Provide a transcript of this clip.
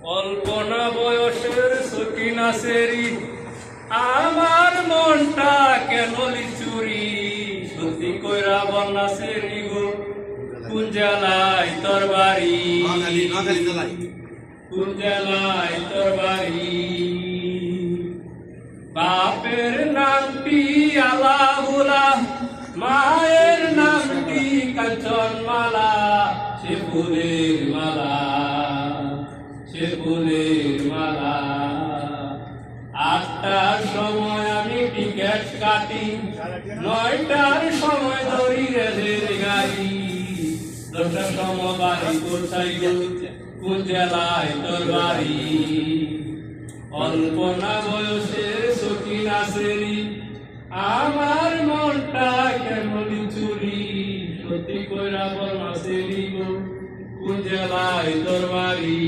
অল্পনা বয়সের সকিনা সেরি আমার মনটা কেন লিচুরি সত্যি কইরা বন্যা সেরি গো কোন জেলায় তোর বাড়ি কোন জেলায় তোর বাড়ি বাপের নামটি আলাহুলা মায়ের নামটি কাঞ্চনমালা সে ফুলের মালা সে ফুলের মালা 8টার সময় আমি টিকেট কাটি 9টার সময় ধরি রেলের গাড়ি 10টার সময় বাড়ি কোথায় কোন জেলায় তোর বাড়ি অল্পনা বয়সের সকিনা সেরি আমার মনটা কেমন চুরি সত্যি কইরা বলমা সেরি গো কোন জেলায় তোর বাড়ি